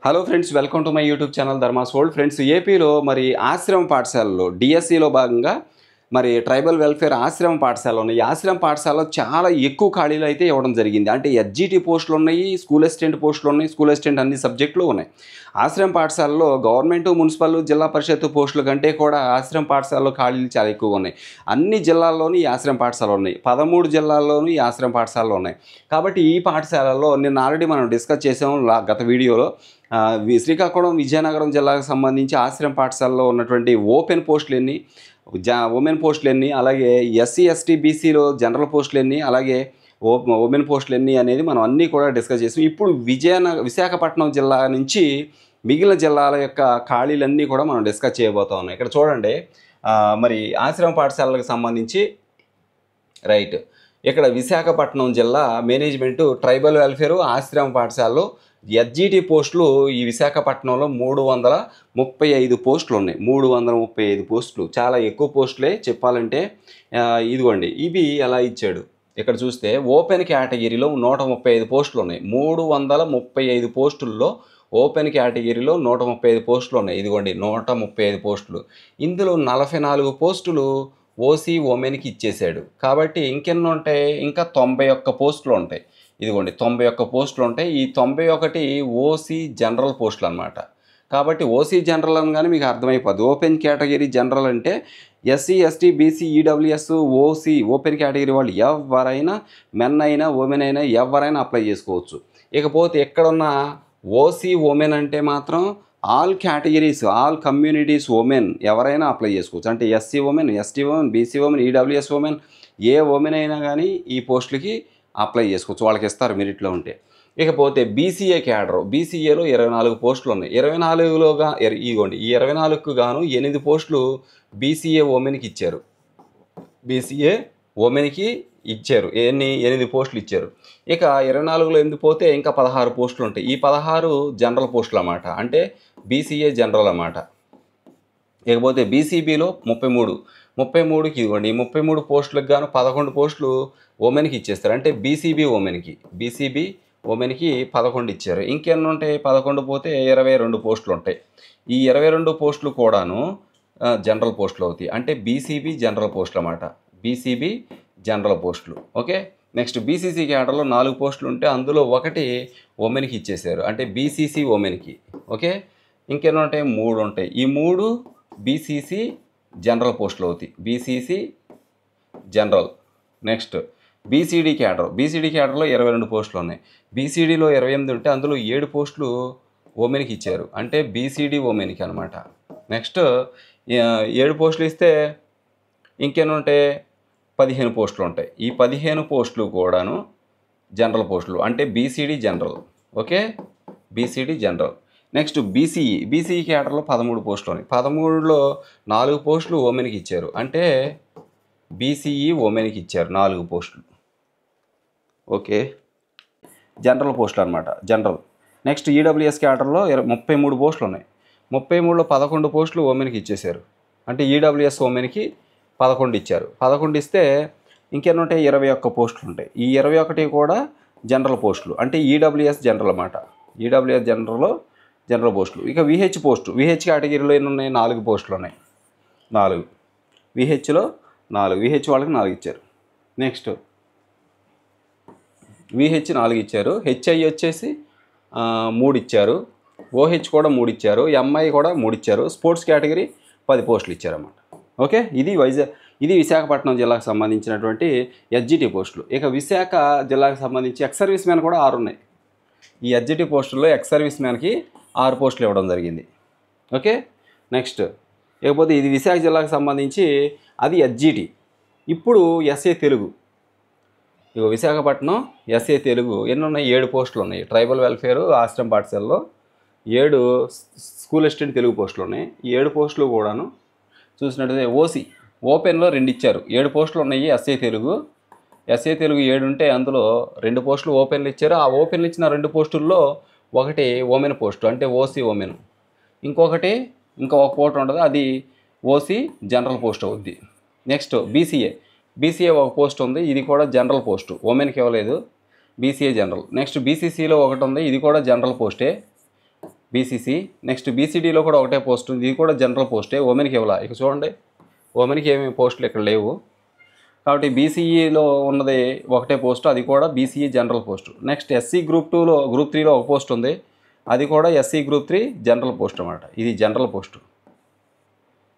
Hello friends, welcome to my YouTube channel Dharmas world. Friends, ఏపీలో మరి ఆశ్రమ పాఠశాలలో డిఎస్సిలో భాగంగా మరి ట్రైబల్ వెల్ఫేర్ ఆశ్రమ పాఠశాల ఉన్నాయి. ఈ ఆశ్రమ పాఠశాలలో చాలా ఎక్కువ ఖాళీలు అయితే ఇవ్వడం జరిగింది. అంటే ఎస్జిటి పోస్టులు ఉన్నాయి, స్కూల్ అసిస్టెంట్ పోస్టులు ఉన్నాయి, స్కూల్ అసిస్టెంట్ అన్ని సబ్జెక్టులు ఉన్నాయి. ఆశ్రమ పాఠశాలలో గవర్నమెంట్, మున్సిపల్, జిల్లా పరిషత్ పోస్టుల కంటే కూడా ఆశ్రమ పాఠశాలలో ఖాళీలు చాలా ఎక్కువ ఉన్నాయి. అన్ని జిల్లాల్లోనూ ఈ ఆశ్రమ పాఠశాలలు ఉన్నాయి. 13 జిల్లాల్లోనూ ఈ ఆశ్రమ పాఠశాలలు ఉన్నాయి. కాబట్టి ఈ పాఠశాలలో నిన్న ఆల్రెడీ మనం డిస్కస్ చేసాం గత వీడియోలో. శ్రీకాకుళం, విజయనగరం జిల్లాకు సంబంధించి ఆశ్రమ పాఠశాలలో ఉన్నటువంటి ఓపెన్ పోస్టులు ఎన్ని, ఉమెన్ పోస్టులు ఎన్ని, అలాగే ఎస్సీ ఎస్టీ బీసీలో జనరల్ పోస్టులు ఎన్ని, అలాగే ఉమెన్ పోస్టులు ఎన్ని అనేది మనం అన్నీ కూడా డిస్కస్ చేసాం. ఇప్పుడు విశాఖపట్నం జిల్లా నుంచి మిగిలిన జిల్లాల యొక్క ఖాళీలన్నీ కూడా మనం డిస్కస్ చేయబోతా ఉన్నాం. ఇక్కడ చూడండి, మరి ఆశ్రమ పాఠశాలకు సంబంధించి రైట్ ఇక్కడ విశాఖపట్నం జిల్లా మేనేజ్మెంటు ట్రైబల్ వెల్ఫేర్ ఆశ్రమ పాఠశాలలో ఎస్జిటి పోస్టులు ఈ విశాఖపట్నంలో 335 పోస్టులు ఉన్నాయి. 335 పోస్టులు చాలా ఎక్కువ పోస్టులే చెప్పాలంటే. ఇదిగోండి, ఇవి ఎలా ఇచ్చాడు ఇక్కడ చూస్తే ఓపెన్ కేటగిరీలో 135 పోస్టులు ఉన్నాయి. 335 పోస్టుల్లో ఓపెన్ కేటగిరీలో 135 పోస్టులు ఉన్నాయి. ఇదిగోండి 135 పోస్టులు. ఇందులో 44 పోస్టులు ఓసీ ఉమెన్కి ఇచ్చేసాడు. కాబట్టి ఇంకెన్ని ఉంటాయి? ఇంకా 91 పోస్టులు ఉంటాయి. ఇదిగోండి 91 పోస్టులు ఉంటాయి. ఈ 91 ఓసీ జనరల్ పోస్టులు అన్నమాట. కాబట్టి ఓసీ జనరల్ అనగానే మీకు అర్థమైపోద్ది. ఓపెన్ కేటగిరీ జనరల్ అంటే SC ST BC EWS OC open category వాళ్ళు ఎవరైనా, మెన్ అయినా ఉమెన్ అయినా ఎవరైనా అప్లై చేసుకోవచ్చు. ఇకపోతే ఎక్కడున్న ఓసీ ఉమెన్ అంటే మాత్రం all categories, all communities women ఎవరైనా అప్లై చేసుకోవచ్చు. అంటే SC women, ST women, BC women, EWS women, ఏ ఉమెన్ అయినా కానీ ఈ పోస్టులకి అప్లై చేసుకోవచ్చు. వాళ్ళకి ఇస్తారు మెరిట్లో ఉంటే. ఇకపోతే బీసీఏ క్యాడర్, బీసీఏలో 24 పోస్టులు ఉన్నాయి. 24లోగా ఇదిగోండి ఈ 24కు గాను 8 పోస్టులు బీసీఏ ఉమెన్కి ఇచ్చారు. బీసీఏ ఉమెన్కి ఇచ్చారు. 8 పోస్టులు ఇచ్చారు. ఇక 24లో 8 పోతే ఇంకా 16 పోస్టులు ఉంటాయి. ఈ 16 జనరల్ పోస్టులు అన్నమాట. అంటే బీసీఏ జనరల్ అన్నమాట. ఇకపోతే బీసీబీలో 33కి ఇదిగోండి ఈ 33 పోస్టులకు గాను 11 పోస్టులు ఉమెన్కి ఇచ్చేస్తారు. అంటే బీసీబీ ఉమెన్కి 11 ఇచ్చారు. ఇంకెన్ని ఉంటాయి? 11 పోతే 22 పోస్టులు ఉంటాయి. ఈ 22 పోస్టులు కూడాను జనరల్ పోస్టులు అవుతాయి. అంటే బీసీబీ జనరల్ పోస్టులు అన్నమాట. బీసీబీ జనరల్ పోస్టులు. ఓకే. నెక్స్ట్ బీసీసీ క్యాడర్లో 4 పోస్టులు ఉంటే అందులో 1 ఉమెన్కి ఇచ్చేసారు. అంటే బీసీసీ ఉమెన్కి. ఓకే. ఇంకెన్ని ఉంటాయి? 3 ఉంటాయి. ఈ 3 బీసీసీ జనరల్ పోస్టులు అవుతాయి. BCC general. నెక్స్ట్ బీసీడీ క్యాడర్లో 22 పోస్టులు ఉన్నాయి. బీసీడీలో 28 ఉంటే అందులో 7 పోస్టులు ఉమెన్కి ఇచ్చారు. అంటే బీసీడీ ఉమెన్కి అనమాట. నెక్స్ట్ 7 పోస్టులు ఇస్తే ఇంకెన్ని ఉంటాయి? 15 పోస్టులు ఉంటాయి. ఈ 15 పోస్టులు కూడాను జనరల్ పోస్టులు. అంటే BCD general. Okay. BCD general. Next BCE క్యాడర్లో 13 పోస్టులు ఉన్నాయి. 13లో 4 పోస్టులు ఉమెన్కి ఇచ్చారు. అంటే బీసీఈ ఉమెన్కి ఇచ్చారు 4 పోస్టులు. ఓకే. జనరల్ పోస్టులు అనమాట. జనరల్. నెక్స్ట్ ఈడబ్ల్యూఎస్ క్యాడర్లో 33 పోస్టులు ఉన్నాయి. 33లో 11 పోస్టులు ఉమెన్కి ఇచ్చేశారు. అంటే ఈడబ్ల్యూఎస్ ఉమెన్కి 11 ఇచ్చారు. 11 ఇస్తే ఇంకెన్ని ఉంటాయి? 21 పోస్టులు ఉంటాయి. ఈ 21 కూడా జనరల్ పోస్టులు. అంటే ఈడబ్ల్యూఎస్ జనరల్ అన్నమాట. ఈడబ్ల్యూఎస్ జనరల్ పోస్టులు. ఇక విహెచ్ కేటగిరీలో ఎన్ని ఉన్నాయి? 4 పోస్టులు ఉన్నాయి. 4 విహెచ్లో 4. విహెచ్ వాళ్ళకి 4 ఇచ్చారు. నెక్స్ట్ విహెచ్ 4 ఇచ్చారు. హెచ్ఐ వచ్చేసి 3 ఇచ్చారు. ఓహెచ్ కూడా 3 ఇచ్చారు. ఎంఐ కూడా 3 ఇచ్చారు. స్పోర్ట్స్ కేటగిరీ 10 పోస్టులు ఇచ్చారన్నమాట. ఓకే. ఇది విశాఖపట్నం జిల్లాకు సంబంధించినటువంటి ఎస్జిటి పోస్టులు. ఇక విశాఖ జిల్లాకు సంబంధించి ఎక్స్ సర్వీస్ మ్యాన్ కూడా 6 ఉన్నాయి. ఈ ఎస్జిటి పోస్టుల్లో ఎక్స్ సర్వీస్ మ్యాన్కి 6 పోస్టులు ఇవ్వడం జరిగింది. ఓకే. నెక్స్ట్ ఇకపోతే ఇది విశాఖ జిల్లాకు సంబంధించి అది ఎస్జిటి. ఇప్పుడు ఎస్ఏ తెలుగు. ఇగో విశాఖపట్నం ఎస్ఏ తెలుగు ఎన్ని ఉన్నాయి? 7 పోస్టులు ఉన్నాయి. ట్రైబల్ వెల్ఫేర్ ఆశ్రమ పాఠశాలలో 7 స్కూల్ అసిస్టెంట్ తెలుగు పోస్టులు ఉన్నాయి. ఈ 7 పోస్టులు కూడాను చూసినట్టయితే ఓసీ ఓపెన్లో 2 ఇచ్చారు. 7 పోస్టులు ఉన్నాయి. ఎస్ఏ తెలుగు 7 ఉంటే అందులో 2 పోస్టులు ఓపెన్లు ఇచ్చారు. ఆ ఓపెన్లు ఇచ్చిన 2 పోస్టుల్లో 1 ఉమెన్ పోస్టు. అంటే ఓసీ ఉమెన్. ఇంకొక పోస్ట్ ఉంటుంది. అది ఓసీ జనరల్ పోస్ట్ అవుద్ది. నెక్స్ట్ బీసీఏ 1 పోస్ట్ ఉంది. ఇది కూడా జనరల్ పోస్టు. ఉమెన్కి ఇవ్వలేదు. BCA general. నెక్స్ట్ బీసీసీలో ఒకటి ఉంది. ఇది కూడా జనరల్ పోస్టే. బీసీసీ. నెక్స్ట్ బీసీడీలో కూడా ఒకటే పోస్ట్ ఉంది, ఇది కూడా జనరల్ పోస్టే, ఉమెన్కి ఇవ్వాల. ఇక చూడండి ఉమెన్కి ఏమి పోస్టులు ఇక్కడ లేవు. కాబట్టి బీసీఈలో ఉన్నది ఒకటే పోస్టు, అది కూడా BCE general post. Next SC group 2లో గ్రూప్ 3లో ఒక పోస్ట్ ఉంది, అది కూడా ఎస్సీ గ్రూప్ 3 జనరల్ పోస్ట్ అన్నమాట. ఇది general post.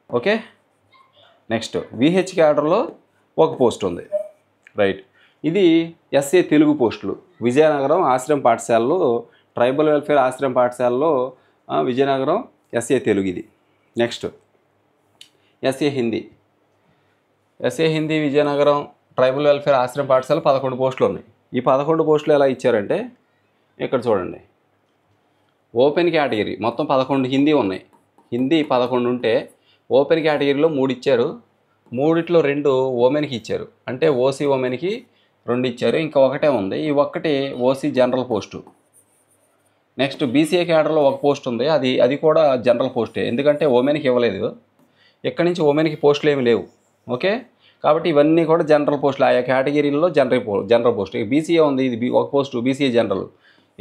Okay. Next VH క్యాడర్లో ఒక పోస్ట్ ఉంది, రైట్. ఇది ఎస్ఏ తెలుగు పోస్టులు. విజయనగరం ఆశ్రమ పాఠశాలలో, ట్రైబల్ వెల్ఫేర్ ఆశ్రమ పాఠశాలలో విజయనగరం ఎస్ఏ తెలుగు ఇది. Next SA Hindi. SA Hindi Vizianagaram tribal welfare ఆశ్రమ పాఠశాల 11 పోస్టులు ఉన్నాయి. ఈ 11 పోస్టులు ఎలా ఇచ్చారంటే ఇక్కడ చూడండి, ఓపెన్ కేటగిరీ మొత్తం 11 హిందీ ఉన్నాయి. హిందీ 11 ఉంటే ఓపెన్ కేటగిరీలో 3 ఇచ్చారు, 3లో 2 ఉమెన్కి ఇచ్చారు. అంటే ఓసీ ఉమెన్కి 2 ఇచ్చారు, ఇంకా ఒకటే ఉంది. ఈ ఒక్కటి OC general post. Next BCA క్యాడర్లో ఒక పోస్ట్ ఉంది, అది కూడా జనరల్ పోస్టే, ఎందుకంటే ఉమెన్కి ఇవ్వలేదు. ఇక్కడి నుంచి ఉమెన్కి పోస్టులు ఏమి లేవు. ఓకే. కాబట్టి ఇవన్నీ కూడా జనరల్ పోస్టులు, ఆయా కేటగిరీల్లో జనరల్ పోస్ట్. ఇక బీసీఏ ఉంది, ఇది ఒక పోస్టు బీసీఏ జనరల్.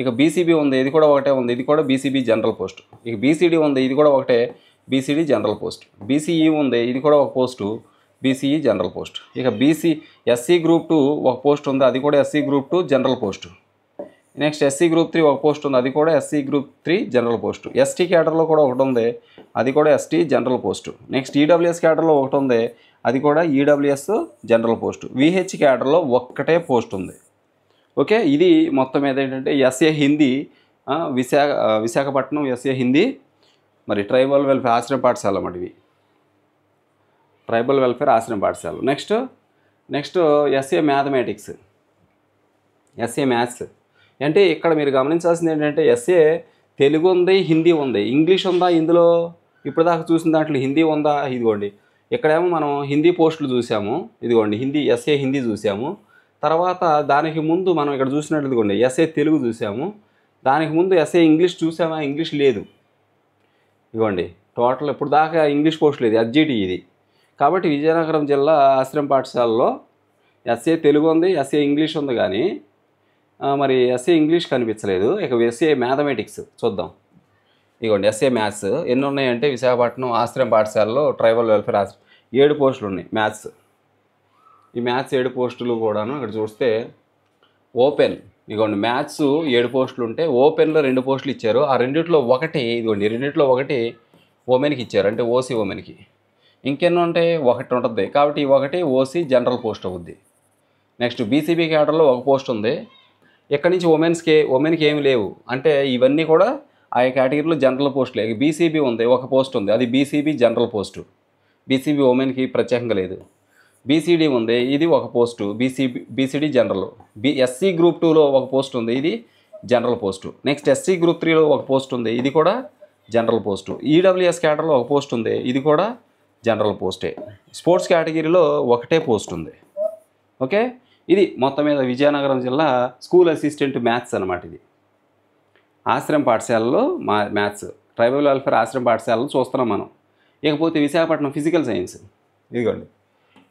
ఇక బీసీబీ ఉంది, ఇది కూడా ఒకటే ఉంది, ఇది కూడా బీసీబీ జనరల్ పోస్ట్. ఇక బీసీడీ ఉంది, ఇది కూడా ఒకటే బీసీడీ జనరల్ పోస్ట్. బీసీఈ ఉంది, ఇది కూడా ఒక పోస్టు బీసీఈ జనరల్ పోస్ట్. ఇక ఎస్సీ గ్రూప్ 2 ఒక పోస్ట్ ఉంది, అది కూడా SC group 2 general post. Next SC group 3 ఒక పోస్ట్ ఉంది, అది కూడా SC group 3 general post. ST క్యాడర్లో కూడా ఒకటి ఉంది, అది కూడా ST general post. Next EWS క్యాడర్లో ఒకటి ఉంది, అది కూడా ఈడబ్ల్యూఎస్ జనరల్ పోస్టు. విహెచ్ క్యాడర్లో ఒక్కటే పోస్ట్ ఉంది. ఓకే. ఇది మొత్తం మీద ఏంటంటే ఎస్ఏ హిందీ విశాఖపట్నం ఎస్ఏ హిందీ మరి ట్రైబల్ వెల్ఫేర్ ఆశ్రమ పాఠశాల అన్నమాట ఇవి, ట్రైబల్ వెల్ఫేర్ ఆశ్రమ పాఠశాల. Next SA mathematics, SA maths. అంటే ఇక్కడ మీరు గమనించాల్సింది ఏంటంటే ఎస్ఏ తెలుగు ఉంది, హిందీ ఉంది, ఇంగ్లీష్ ఉందా ఇందులో? ఇప్పుడు దాకా చూసిన దాంట్లో హిందీ ఉందా? ఇదిగోండి ఇక్కడేమో మనం హిందీ పోస్టులు చూసాము, ఇదిగోండి హిందీ ఎస్ఏ హిందీ చూసాము. తర్వాత దానికి ముందు మనం ఇక్కడ చూసినట్లు ఇదిగోండి ఎస్ఏ తెలుగు చూసాము. దానికి ముందు ఎస్ఏ ఇంగ్లీష్ చూసామా? ఇంగ్లీష్ లేదు. ఇదిగోండి టోటల్ ఇప్పుడు దాకా ఇంగ్లీష్ పోస్ట్ లేదు, ఎస్జిటి ఇది. కాబట్టి విజయనగరం జిల్లా ఆశ్రమ పాఠశాలలో ఎస్ఏ తెలుగు ఉంది, ఎస్ఏ ఇంగ్లీష్ ఉంది, కానీ మరి ఎస్ఏ ఇంగ్లీష్ కనిపించలేదు. ఇక ఎస్ఏ మ్యాథమెటిక్స్ చూద్దాం. ఇదిగోండి ఎస్ఏ మ్యాథ్స్ ఎన్ని ఉన్నాయంటే విశాఖపట్నం ఆశ్రమ పాఠశాలలో ట్రైబల్ వెల్ఫేర్ 7 పోస్టులు ఉన్నాయి మ్యాథ్స్. ఈ మ్యాథ్స్ 7 పోస్టులు కూడాను ఇక్కడ చూస్తే ఓపెన్, ఇదిగోండి మ్యాథ్స్ 7 పోస్టులు ఉంటే ఓపెన్లో 2 పోస్టులు ఇచ్చారు. ఆ రెండిట్లో ఒకటి ఇదిగోండి, రెండిట్లో ఒకటి ఉమెన్కి ఇచ్చారు, అంటే ఓసీ ఉమెన్కి. ఇంకెన్నో ఉంటాయి? ఒకటి ఉంటుంది. కాబట్టి ఈ ఒకటి ఓసీ జనరల్ పోస్ట్ అవుద్ది. నెక్స్ట్ బీసీబీ క్యాడర్లో ఒక పోస్ట్ ఉంది, ఇక్కడి నుంచి ఉమెన్కి ఏమి లేవు, అంటే ఇవన్నీ కూడా ఆ కేటగిరీలో జనరల్ పోస్టులే. బీసీబీ ఉంది, ఒక పోస్ట్ ఉంది, అది బీసీబీ జనరల్ పోస్టు, బీసీబీ ఉమెన్కి ప్రత్యేకంగా లేదు. బీసీడీ ఉంది, ఇది ఒక post BCD general. SC group 2లో ఒక పోస్ట్ ఉంది, ఇది general post. Next SC group 3లో ఒక పోస్ట్ ఉంది, ఇది కూడా జనరల్ పోస్టు. ఈడబ్ల్యూఎస్ క్యాడర్లో ఒక పోస్ట్ ఉంది, ఇది కూడా జనరల్ పోస్టే. స్పోర్ట్స్ కేటగిరీలో ఒకటే పోస్ట్ ఉంది. ఓకే. ఇది మొత్తం మీద విజయనగరం జిల్లా స్కూల్ అసిస్టెంట్ మ్యాథ్స్ అన్నమాట. ఇది ఆశ్రమ పాఠశాలలో మ్యాథ్స్, ట్రైబల్ వెల్ఫేర్ ఆశ్రమ పాఠశాలలో చూస్తున్నాం మనం. ఇకపోతే విశాఖపట్నం ఫిజికల్ సైన్స్, ఇదిగోండి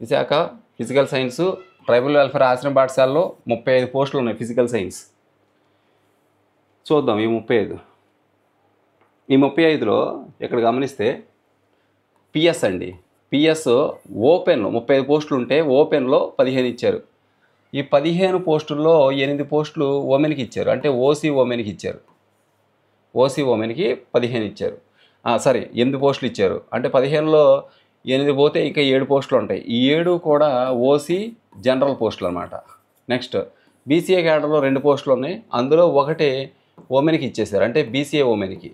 Visakha physical science tribal welfare ఆశ్రమ పాఠశాలలో 35 పోస్టులు ఉన్నాయి ఫిజికల్ సైన్స్. చూద్దాం ఈ 35లో ఇక్కడ గమనిస్తే పిఎస్ అండి, పిఎస్ ఓపెన్లో 35 పోస్టులు ఉంటే ఓపెన్లో 15 ఇచ్చారు. ఈ 15 పోస్టుల్లో 8 పోస్టులు ఉమెన్కి ఇచ్చారు, అంటే ఓసీ ఉమెన్కి ఇచ్చారు. ఓసీ ఉమెన్కి 15 ఇచ్చారు, 8 పోస్టులు ఇచ్చారు. అంటే 15లో 8 పోతే ఇంకా 7 పోస్టులు ఉంటాయి. ఈ 7 కూడా ఓసీ జనరల్ పోస్టులు అన్నమాట. నెక్స్ట్ బీసీఏ క్యాడర్లో 2 పోస్టులు ఉన్నాయి, అందులో ఒకటి ఉమెన్కి ఇచ్చేసారు, అంటే బీసీఏ ఉమెన్కి.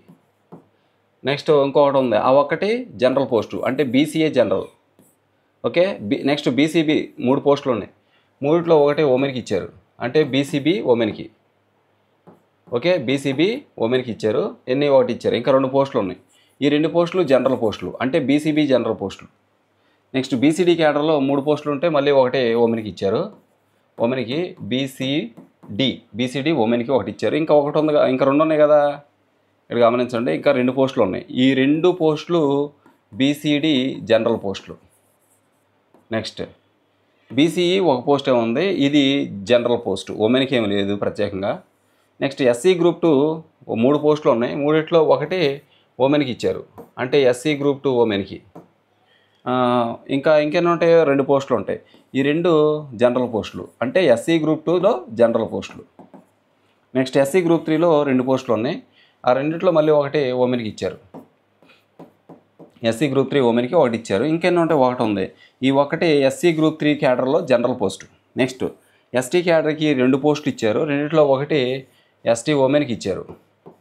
నెక్స్ట్ ఇంకొకటి ఉంది, ఆ ఒక్కటి జనరల్ పోస్టు, అంటే BCA general. Okay. Next BCB 3 పోస్టులు ఉన్నాయి, 3లో ఒకటి ఉమెన్కి ఇచ్చారు, అంటే బీసీబీ ఉమెన్కి. ఓకే. బీసీబీ ఉమెన్కి ఇచ్చారు, ఒకటి ఇచ్చారు, ఇంకా 2 పోస్టులు ఉన్నాయి. ఈ 2 పోస్టులు జనరల్ పోస్టులు, అంటే బీసీబీ జనరల్ పోస్టులు. నెక్స్ట్ బీసీడీ క్యాడర్లో 3 పోస్టులు ఉంటే మళ్ళీ ఒకటి ఉమెన్కి ఇచ్చారు, ఉమెన్కి బీసీడీ ఉమెన్కి ఒకటి ఇచ్చారు. ఇంకా ఒకటి ఉంది, ఇంకా 2 ఉన్నాయి కదా, ఇక్కడ గమనించండి, ఇంకా 2 పోస్టులు ఉన్నాయి. ఈ 2 పోస్టులు బీసీడీ జనరల్ పోస్టులు. నెక్స్ట్ బీసీఈ ఒక పోస్టే ఉంది, ఇది జనరల్ పోస్టు, ఉమెన్కి ఏమి లేదు ప్రత్యేకంగా. నెక్స్ట్ ఎస్సీ గ్రూప్ 2 3 పోస్టులు ఉన్నాయి. మూడిట్లో ఒకటి ఉమెన్కి ఇచ్చారు, అంటే ఎస్సీ గ్రూప్ 2 ఉమెన్కి. ఇంకెన్ని ఉంటాయి? 2 పోస్టులు ఉంటాయి. ఈ 2 జనరల్ పోస్టులు, అంటే ఎస్సీ గ్రూప్ 2లో జనరల్ పోస్టులు. నెక్స్ట్ ఎస్సీ గ్రూప్ 3లో 2 పోస్టులు ఉన్నాయి. ఆ రెండిట్లో మళ్ళీ ఒకటి ఉమెన్కి ఇచ్చారు. ఎస్సీ గ్రూప్ 3 ఉమెన్కి ఒకటి ఇచ్చారు. ఇంకెన్ని ఉంటాయి? ఒకటి ఉంది. ఈ ఒకటి ఎస్సీ గ్రూప్ 3 క్యాడర్లో జనరల్ పోస్టు. నెక్స్ట్ ఎస్టీ క్యాడర్కి 2 పోస్టులు ఇచ్చారు. రెండిట్లో ఒకటి ఎస్టీ ఉమెన్కి ఇచ్చారు.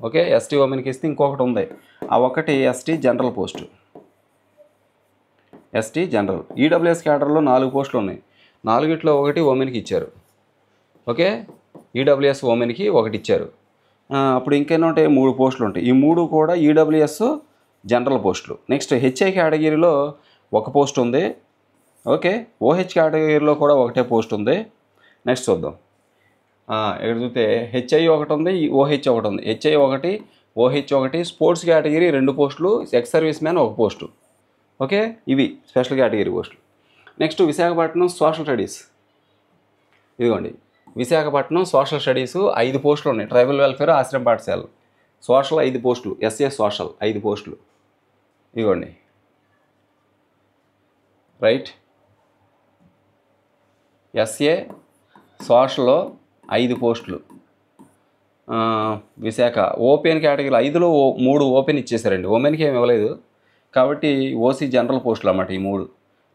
ఓకే, ఎస్టీ ఉమెన్కి ఇస్తే ఇంకొకటి ఉంది. ఆ ఒకటి ST general post. ST general. EWS క్యాడర్లో 4 పోస్టులు ఉన్నాయి. 4ట్లో ఒకటి ఉమెన్కి ఇచ్చారు. ఓకే, ఈడబ్ల్యూఎస్ ఉమెన్కి ఒకటి ఇచ్చారు. అప్పుడు ఇంకెన్ని ఉంటాయి? 3 పోస్టులు ఉంటాయి. ఈ 3 కూడా ఈడబ్ల్యూఎస్ జనరల్ పోస్టులు. నెక్స్ట్ హెచ్ఐ కేటగిరీలో 1 పోస్ట్ ఉంది. ఓకే, ఓహెచ్ కేటగిరీలో కూడా ఒకటే పోస్ట్ ఉంది. నెక్స్ట్ చూద్దాం. ఇక్కడ చూస్తే హెచ్ఐ ఒకటి ఉంది, ఓహెచ్ ఒకటి ఉంది. హెచ్ఐ ఒకటి, ఓహెచ్ ఒకటి. స్పోర్ట్స్ కేటగిరీ 2 పోస్టులు, ex service man 1 post. Okay, ఇవి స్పెషల్ కేటగిరీ పోస్టులు. Next Visakhapatnam social studies. ఇదిగోండి, విశాఖపట్నం సోషల్ స్టడీస్ 5 పోస్టులు ఉన్నాయి. ట్రైబల్ వెల్ఫేర్ ఆశ్రమ పాఠశాలలు సోషల్ 5 పోస్టులు. ఎస్ఏ సోషల్ 5 పోస్టులు. ఇదిగోండి, రైట్. ఎస్ఏ సోషల్లో 5 పోస్టులు. విశాఖ ఓపెన్ కేటగిరీలో 5లో 3 ఓపెన్ ఇచ్చేసారండి. ఉమెన్కి ఏమి ఇవ్వలేదు కాబట్టి ఓసీ జనరల్ పోస్టులు అన్నమాట ఈ 3.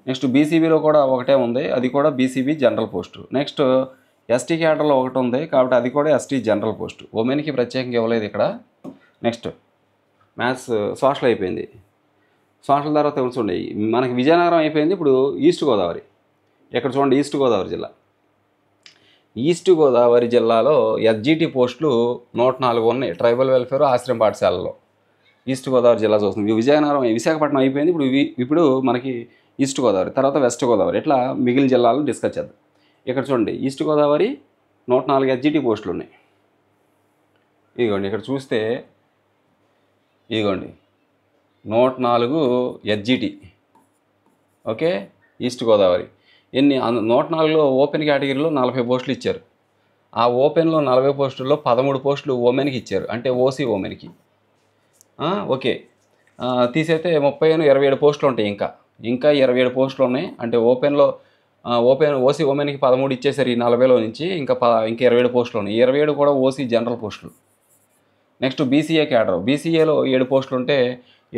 నెక్స్ట్ బీసీబీలో కూడా ఒకటే ఉంది, అది కూడా BCB general post. Next ST క్యాడర్లో ఒకటి ఉంది కాబట్టి అది కూడా ఎస్టీ జనరల్ పోస్టు. ఉమెన్కి ప్రత్యేకంగా ఇవ్వలేదు ఇక్కడ. నెక్స్ట్ మ్యాథ్స్ సోషల్ అయిపోయింది. సోషల్ తర్వాత చూడండి, మనకి విజయనగరం అయిపోయింది. ఇప్పుడు ఈస్ట్ గోదావరి. ఇక్కడ చూడండి, ఈస్ట్ గోదావరి జిల్లా. ఈస్ట్ గోదావరి జిల్లాలో ఎస్జిటి పోస్టులు 104 ఉన్నాయి. ట్రైబల్ వెల్ఫేర్ ఆశ్రమ పాఠశాలలో ఈస్ట్ గోదావరి జిల్లా చూస్తుంది. విజయనగరం విశాఖపట్నం అయిపోయింది. ఇప్పుడు మనకి ఈస్ట్ గోదావరి, తర్వాత వెస్ట్ గోదావరి, ఇట్లా మిగిలిన జిల్లాలను డిస్కస్ చేద్దాం. ఇక్కడ చూడండి, ఈస్ట్ గోదావరి 104 ఎస్జిటి పోస్టులు ఉన్నాయి. ఇదిగోండి, ఇక్కడ చూస్తే ఇదిగోండి 104 ఎస్జిటి. Okay, east Godavari. 104లో ఓపెన్ కేటగిరీలో 40 పోస్టులు ఇచ్చారు. ఆ ఓపెన్లో 40 పోస్టుల్లో 13 పోస్టులు ఉమెన్కి ఇచ్చారు, అంటే ఓసీ ఉమెన్కి. ఓకే, తీసైతే 27 పోస్టులు ఉంటాయి. ఇంకా 27 పోస్టులు ఉన్నాయి. అంటే ఓపెన్ ఓసీ ఉమెన్కి 13 ఇచ్చేసారు ఈ 40లో నుంచి. ఇంకా 27 పోస్టులు ఉన్నాయి. 27 కూడా ఓసీ జనరల్ పోస్టులు. Next BCA cadre. బీసీఏలో 7 పోస్టులు ఉంటే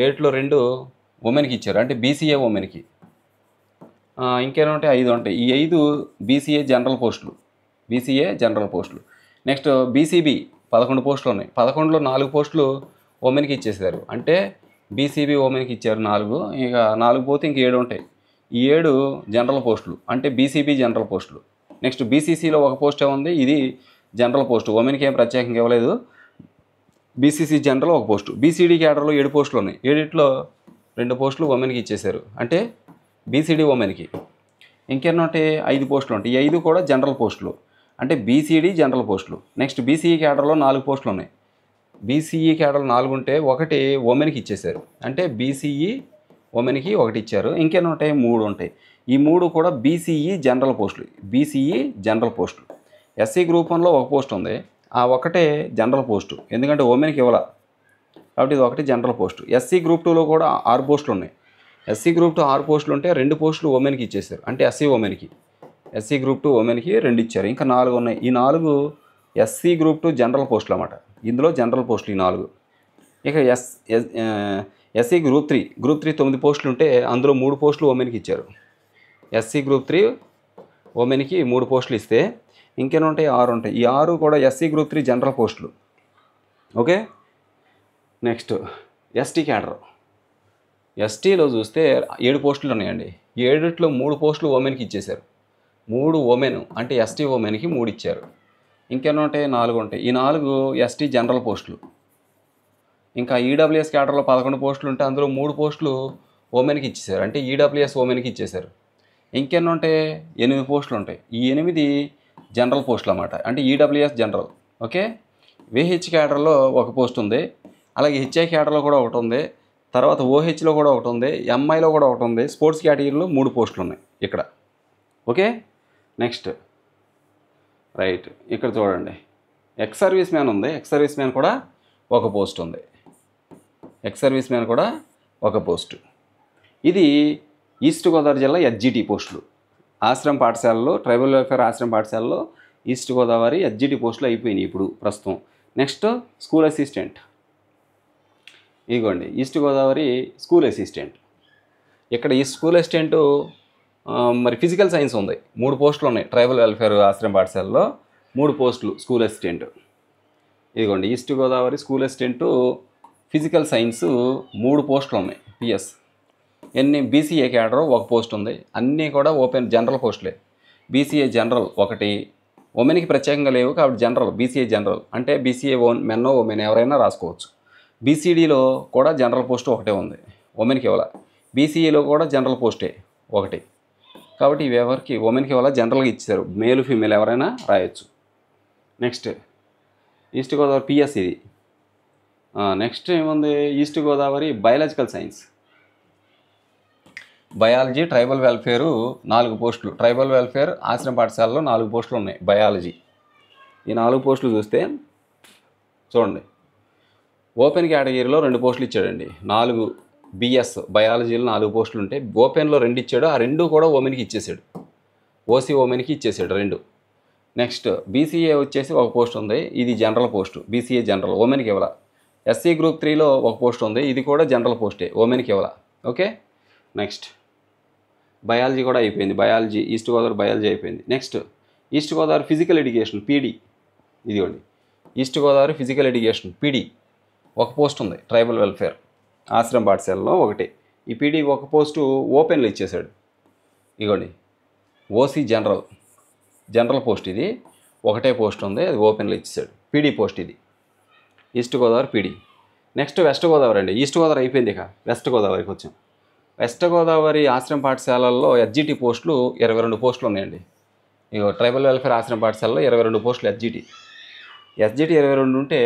7లో 2 ఉమెన్కి ఇచ్చారు, అంటే బీసీఏ ఉమెన్కి. ఇంకేమైనా ఉంటాయి? 5 ఉంటాయి. ఈ 5 బీసీఏ జనరల్ పోస్టులు. బీసీఏ జనరల్ పోస్టులు. నెక్స్ట్ బీసీబీ 11 పోస్టులు ఉన్నాయి. 11లో 4 పోస్టులు ఉమెన్కి ఇచ్చేసారు, అంటే బీసీబీ ఉమెన్కి ఇచ్చారు 4. ఇక 4 పోతే ఇంక 7 ఉంటాయి. ఈ 7 జనరల్ పోస్టులు, అంటే బీసీబీ జనరల్ పోస్టులు. నెక్స్ట్ బీసీసీలో 1 పోస్టే ఉంది, ఇది జనరల్ పోస్టు. ఉమెన్కి ఏం ప్రత్యేకంగా ఇవ్వలేదు. BCC general 1 post. బీసీడీ క్యాడర్లో 7 పోస్టులు ఉన్నాయి. 7లో 2 పోస్టులు ఉమెన్కి ఇచ్చేసారు, అంటే బీసీడీ ఉమెన్కి. ఇంకెన్ని ఉంటాయి? 5 పోస్టులు ఉంటాయి. ఈ 5 కూడా జనరల్ పోస్టులు, అంటే బీసీడీ జనరల్ పోస్టులు. నెక్స్ట్ బీసీఈ క్యాడర్లో 4 పోస్టులు ఉన్నాయి. బీసీఈ క్యాడర్లో 4 ఉంటే ఒకటి ఉమెన్కి ఇచ్చేసారు, అంటే బీసీఈ ఉమెన్కి 1 ఇచ్చారు. ఇంకెన్ని ఉంటాయి? 3 ఉంటాయి. ఈ 3 కూడా బీసీఈ జనరల్ పోస్టులు. బీసీఈ జనరల్ పోస్టులు. ఎస్సీ గ్రూప్ 1లో 1 పోస్ట్ ఉంది. ఆ ఒకటే జనరల్ పోస్టు, ఎందుకంటే ఉమెన్కి ఇవ్వాల కాబట్టి ఇది ఒకటి జనరల్ పోస్టు. ఎస్సీ గ్రూప్ 2లో కూడా 6 పోస్టులు ఉన్నాయి. ఎస్సీ గ్రూప్ 2 6 పోస్టులు ఉంటే 2 పోస్టులు ఉమెన్కి ఇచ్చేసారు, అంటే ఎస్సీ ఉమెన్కి. ఎస్సీ గ్రూప్ 2 ఉమెన్కి 2 ఇచ్చారు. ఇంకా 4 ఉన్నాయి. ఈ 4 ఎస్సీ గ్రూప్ 2 జనరల్ పోస్టులు అన్నమాట. ఇందులో జనరల్ పోస్టులు ఈ 4. ఇక ఎస్సీ గ్రూప్ 3 9 పోస్టులు ఉంటే అందులో 3 పోస్టులు ఉమెన్కి ఇచ్చారు. ఎస్సీ గ్రూప్ 3 ఉమెన్కి 3 పోస్టులు ఇస్తే ఇంకేనా ఉంటాయి? 6 ఉంటాయి. ఈ 6 కూడా ఎస్సీ గ్రూప్ 3 జనరల్ పోస్టులు. Okay, next ST cadre. ఎస్టీలో చూస్తే 7 పోస్టులు ఉన్నాయండి. 7లో 3 పోస్టులు ఉమెన్కి ఇచ్చేశారు. 3 ఉమెన్, అంటే ఎస్టీ ఉమెన్కి 3 ఇచ్చారు. ఇంకేనా ఉంటాయి? 4 ఉంటాయి. ఈ 4 ఎస్టీ జనరల్ పోస్టులు. ఇంకా ఈడబ్ల్యూఎస్ క్యాడర్లో 11 పోస్టులు ఉంటే అందులో 3 పోస్టులు ఉమెన్కి ఇచ్చేసారు, అంటే ఈడబ్ల్యూఎస్ ఉమెన్కి ఇచ్చేశారు. ఇంకెన్ని ఉంటాయి? 8 పోస్టులు ఉంటాయి. ఈ 8 జనరల్ పోస్టులు అన్నమాట, అంటే ఈడబ్ల్యూఎస్ జనరల్. ఓకే, విహెచ్ క్యాడర్లో 1 పోస్ట్ ఉంది. అలాగే హెచ్ఐ క్యాడర్లో కూడా 1 ఉంది. తర్వాత ఓహెచ్లో కూడా 1 ఉంది. ఎంఐలో కూడా 1 ఉంది. స్పోర్ట్స్ కేటగిరీలో 3 పోస్టులు ఉన్నాయి ఇక్కడ. ఓకే, నెక్స్ట్ రైట్, ఇక్కడ చూడండి. ఎక్స్ సర్వీస్ మ్యాన్ ఉంది, ఎక్స్ సర్వీస్ మ్యాన్ కూడా ఒక పోస్ట్ ఉంది, ఎక్స్ సర్వీస్ మ్యాన్ కూడా ఒక పోస్టు. ఇది ఈస్ట్ గోదావరి జిల్లా ఎస్జిటి పోస్టులు. ఆశ్రమ పాఠశాలలో, ట్రైబల్ వెల్ఫేర్ ఆశ్రమ పాఠశాలలో ఈస్ట్ గోదావరి ఎస్జిటి పోస్టులు అయిపోయినాయి ఇప్పుడు ప్రస్తుతం. Next school assistant. ఇదిగోండి ఈస్ట్ గోదావరి స్కూల్ అసిస్టెంట్. ఇక్కడ ఈ స్కూల్ అసిస్టెంట్ మరి ఫిజికల్ సైన్స్ ఉంది, 3 పోస్టులు ఉన్నాయి. ట్రైబల్ వెల్ఫేర్ ఆశ్రమ పాఠశాలలో 3 పోస్టులు స్కూల్ అసిస్టెంట్. ఇదిగోండి east Godavari school assistant physical science 3 పోస్టులు ఉన్నాయి. పిఎస్ ఎన్ని బీసీఏ క్యాడర్ 1 పోస్ట్ ఉంది. అన్నీ కూడా ఓపెన్ జనరల్ పోస్టులే. బీసీఏ జనరల్ 1, ఉమెన్కి ప్రత్యేకంగా లేవు కాబట్టి జనరల్, బీసీఏ జనరల్ అంటే బీసీఏ మెన్ ఉమెన్ ఎవరైనా రాసుకోవచ్చు. బీసీడీలో కూడా జనరల్ పోస్ట్ ఒకటే ఉంది, ఉమెన్కి ఇవ్వాల. బీసీఏలో కూడా జనరల్ పోస్టే ఒకటి, కాబట్టి ఇవి ఎవరికి ఉమెన్కి ఇవ్వాల, జనరల్గా ఇచ్చారు. మేలు ఫీమేల్ ఎవరైనా రాయొచ్చు. నెక్స్ట్ ఈస్ట్ గోదావరి పిఎస్ ఇది. నెక్స్ట్ ఏముంది, east Godavari biological science. Biology tribal welfare 4 పోస్టులు. ట్రైబల్ వెల్ఫేర్ ఆశ్రమ పాఠశాలలో 4 పోస్టులు ఉన్నాయి బయాలజీ. ఈ 4 పోస్టులు చూస్తే చూడండి, ఓపెన్ కేటగిరీలో 2 పోస్టులు ఇచ్చాడండి. 4 బిఎస్ బయాలజీలో 4 పోస్టులు ఉంటే ఓపెన్లో 2 ఇచ్చాడు. ఆ 2 కూడా ఉమెన్కి ఇచ్చేసాడు, ఓసీ ఉమెన్కి ఇచ్చేసాడు 2. నెక్స్ట్ బీసీఏ వచ్చేసి 1 పోస్ట్ ఉంది, ఇది జనరల్ పోస్టు, బీసీఏ జనరల్, ఉమెన్కి ఇవ్వాల. ఎస్సీ గ్రూప్ 3లో 1 పోస్ట్ ఉంది, ఇది కూడా జనరల్ పోస్టే, ఉమెన్కి ఇవ్వాల. ఓకే, నెక్స్ట్ బయాలజీ కూడా అయిపోయింది. బయాలజీ ఈస్ట్ గోదావరి బయాలజీ అయిపోయింది. Next east Godavari physical education PD. ఇదిగోండి east Godavari physical education PD 1 post ఉంది. ట్రైబల్ వెల్ఫేర్ ఆశ్రమ పాఠశాలలో 1. ఈ పీడీ 1 పోస్టు ఓపెన్లో ఇచ్చేశాడు. ఇదిగోండి ఓసీ జనరల్, జనరల్ పోస్ట్ ఇది, 1 పోస్ట్ ఉంది, అది ఓపెన్లో ఇచ్చేసాడు. పీడీ పోస్ట్ ఇది east Godavari PD. Next west Godavari అండి. ఈస్ట్ గోదావరి అయిపోయింది, ఇక వెస్ట్ గోదావరికి వచ్చాం. వెస్ట్ గోదావరి ఆశ్రమ పాఠశాలల్లో ఎస్జిటి పోస్టులు 22 పోస్టులు ఉన్నాయండి. ఇక ట్రైబల్ వెల్ఫేర్ ఆశ్రమ పాఠశాలలో 22 పోస్టులు ఎస్జిటి 22 ఉంటే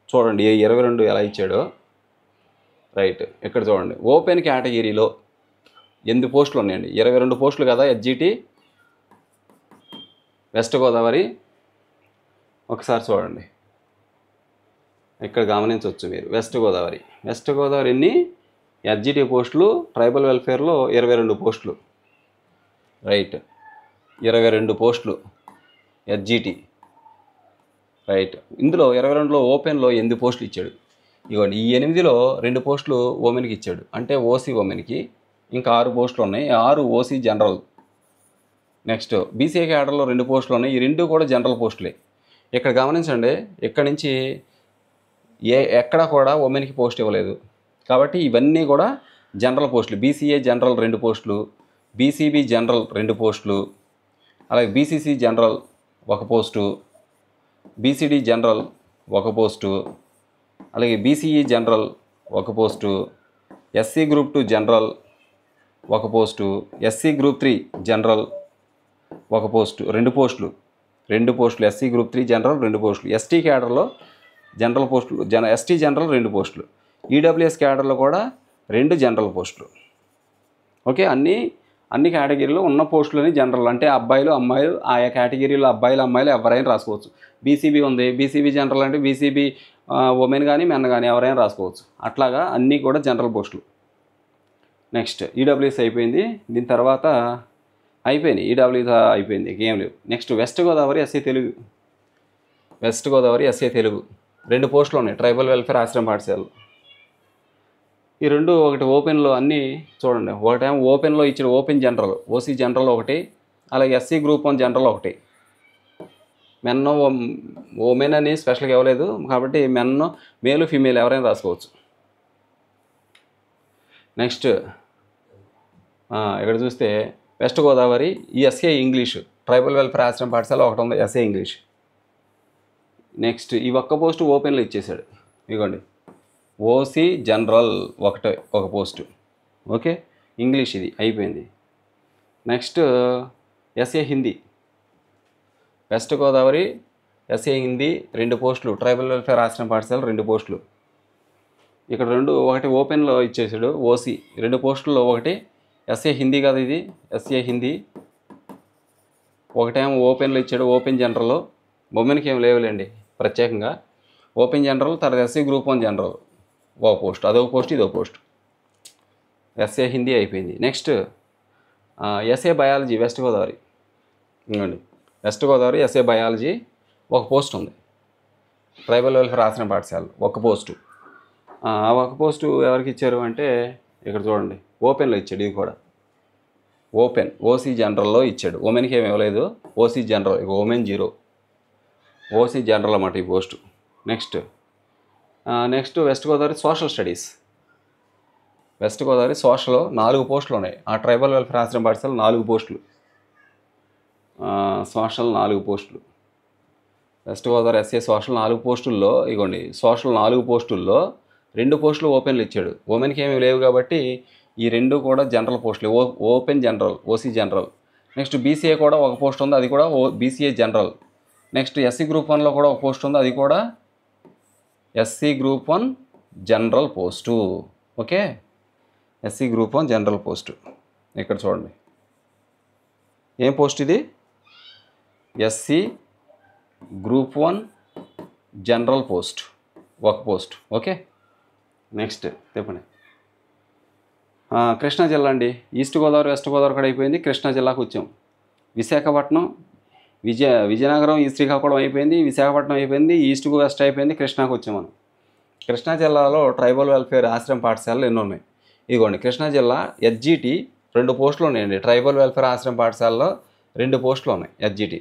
చూడండి 22 ఎలా ఇచ్చాడో. రైట్, ఇక్కడ చూడండి ఓపెన్ కేటగిరీలో 8 పోస్టులు ఉన్నాయండి. 22 పోస్టులు కదా ఎస్జిటి వెస్ట్ గోదావరి. ఒకసారి చూడండి, ఇక్కడ గమనించవచ్చు మీరు. వెస్ట్ గోదావరి ఎన్ని ఎస్జిటి పోస్టులు, ట్రైబల్ వెల్ఫేర్లో 22 పోస్టులు. రైట్, 22 పోస్టులు ఎస్జిటి. రైట్, ఇందులో 22లో ఓపెన్లో 8 పోస్టులు ఇచ్చాడు. ఇవ్వండి ఈ 8లో 2 పోస్టులు ఉమెన్కి ఇచ్చాడు, అంటే ఓసీ ఉమెన్కి. ఇంకా 6 పోస్టులు ఉన్నాయి, 6 ఓసీ జనరల్. నెక్స్ట్ బీసీఏ క్యాడర్లో 2 పోస్టులు ఉన్నాయి, ఈ 2 కూడా జనరల్ పోస్టులే. ఇక్కడ గమనించండి, ఇక్కడ నుంచి ఎక్కడ కూడా ఉమెన్కి పోస్ట్ ఇవ్వలేదు కాబట్టి ఇవన్నీ కూడా జనరల్ పోస్టులు. బీసీఏ జనరల్ 2 పోస్టులు, బీసీబీ జనరల్ 2 పోస్టులు, అలాగే BCC general 1 post, BCD general 1 post, అలాగే BCE general 1 post, SC group 2 general 1 post, SC group 3 general 1 post, 2 పోస్టులు ఎస్సీ గ్రూప్ 3 జనరల్ 2 పోస్టులు. ఎస్టీ క్యాడర్లో జనరల్ పోస్టులు, ఎస్టీ జనరల్ 2 పోస్టులు. ఈడబ్ల్యూఎస్ క్యాడర్లో కూడా 2 జనరల్ పోస్టులు. ఓకే, అన్ని కేటగిరీలో ఉన్న పోస్టులని జనరల్, అంటే అబ్బాయిలు అమ్మాయిలు ఆయా కేటగిరీలో అబ్బాయిలు అమ్మాయిలు ఎవరైనా రాసుకోవచ్చు. బీసీబీ ఉంది, బీసీబీ జనరల్ అంటే బీసీబీ ఉమెన్ కానీ మెన్ కానీ ఎవరైనా రాసుకోవచ్చు. అట్లాగా అన్నీ కూడా జనరల్ పోస్టులు. నెక్స్ట్ ఈడబ్ల్యూఎస్ అయిపోయింది, దీని తర్వాత అయిపోయింది. ఈడబ్ల్యూఎస్ అయిపోయింది, ఏం లేవు. Next west Godavari SA Telugu 2 పోస్టులు ఉన్నాయి ట్రైబల్ వెల్ఫేర్ ఆశ్రమ పాఠశాలలో. ఈ 2 ఒకటి ఓపెన్లో అన్నీ చూడండి. ఒకటేమో ఓపెన్లో ఇచ్చిన ఓపెన్ జనరల్, ఓసీ జనరల్ 1, అలాగే SC group 1 general 1. Men women అని స్పెషల్గా ఇవ్వలేదు కాబట్టి మేలు ఫీమేల్ ఎవరైనా రాసుకోవచ్చు. నెక్స్ట్ ఇక్కడ చూస్తే వెస్ట్ గోదావరి ఈ ఎస్ఏ ఇంగ్లీష్ ట్రైబల్ వెల్ఫేర్ ఆశ్రమ పాఠశాల 1 ఉంది, ఎస్ఏ ఇంగ్లీష్. నెక్స్ట్ ఈ 1 పోస్టు ఓపెన్లో ఇచ్చేసాడు. ఇదిగోండి OC general 1 post. Okay, English ఇది అయిపోయింది. Next SA Hindi west Godavari SA Hindi 2 పోస్టులు. ట్రైబల్ వెల్ఫేర్ ఆశ్రమ పాఠశాల 2 పోస్టులు. ఇక్కడ 1 ఓపెన్లో ఇచ్చేసాడు ఓసీ 2 పోస్టుల్లో. 1 ఎస్ఏ హిందీ కదా, ఇది ఎస్ఏ హిందీ. 1 ఓపెన్లో ఇచ్చాడు, ఓపెన్ జనరల్లో. ఉమెన్కి ఏం లేవులేండి ప్రత్యేకంగా. ఓపెన్ జనరల్, తర్వాత ఎస్సీ గ్రూప్ 1 జనరల్ ఒక పోస్ట్, అదొక పోస్ట్, ఇదొక పోస్ట్. ఎస్ఏ హిందీ అయిపోయింది. Next SA biology west Godavari. ఇంకోండి వెస్ట్ గోదావరి ఎస్ఏ బయాలజీ ఒక పోస్ట్ ఉంది. ట్రైబల్ వెల్ఫేర్ ఆశ్రమ పాఠశాల ఒక పోస్టు. ఆ ఒక పోస్టు ఎవరికి ఇచ్చారు అంటే ఇక్కడ చూడండి, ఓపెన్లో ఇచ్చాడు. ఇది కూడా ఓపెన్ ఓసీ జనరల్లో ఇచ్చాడు. ఉమెన్కి ఏమి ఇవ్వలేదు. ఓసీ జనరల్, ఇక ఉమెన్ 0, ఓసీ జనరల్ అన్నమాట ఈ post. Next west Godavari social studies. West Godavari సోషల్లో 4 పోస్టులు ఉన్నాయి. ఆ ట్రైబల్ వెల్ఫేర్ ఆశ్రమ పాఠశాల 4 పోస్టులు, సోషల్ 4 పోస్టులు. వెస్ట్ గోదావరి ఎస్ఏ సోషల్ 4 పోస్టుల్లో ఇగోండి, సోషల్ 4 పోస్టుల్లో 2 పోస్టులు ఓపెన్లు ఇచ్చాడు. ఉమెన్కి ఏమీ లేవు కాబట్టి ఈ 2 కూడా జనరల్ పోస్టులు. Open general, OC general. Next BCA కూడా ఒక పోస్ట్ ఉంది, అది కూడా BCA general. Next SC group 1లో కూడా ఒక పోస్ట్ ఉంది, అది కూడా SC group 1 general post. Okay, SC group 1 general post. ఇక్కడ చూడండి ఏం పోస్ట్ ఇది, ఎస్సీ గ్రూప్ 1 జనరల్ పోస్ట్, ఒక పోస్ట్. ఓకే, నెక్స్ట్ చెప్పండి. కృష్ణా జిల్లా అండి. ఈస్ట్ గోదావరి వెస్ట్ గోదావరి కూడా అయిపోయింది. కృష్ణా జిల్లాకు వచ్చాం. విశాఖపట్నం, విజయనగరం, ఈ శ్రీకాకుళం అయిపోయింది. విశాఖపట్నం అయిపోయింది. ఈస్ట్ వెస్ట్ అయిపోయింది. కృష్ణాకు వచ్చాం మనం. కృష్ణా జిల్లాలో ట్రైబల్ వెల్ఫేర్ ఆశ్రమ పాఠశాలలు ఎన్నో ఉన్నాయి. ఇదిగోండి కృష్ణా జిల్లా ఎస్జిటి 2 పోస్టులు ఉన్నాయండి. ట్రైబల్ వెల్ఫేర్ ఆశ్రమ పాఠశాలలో 2 పోస్టులు ఉన్నాయి. ఎస్జిటి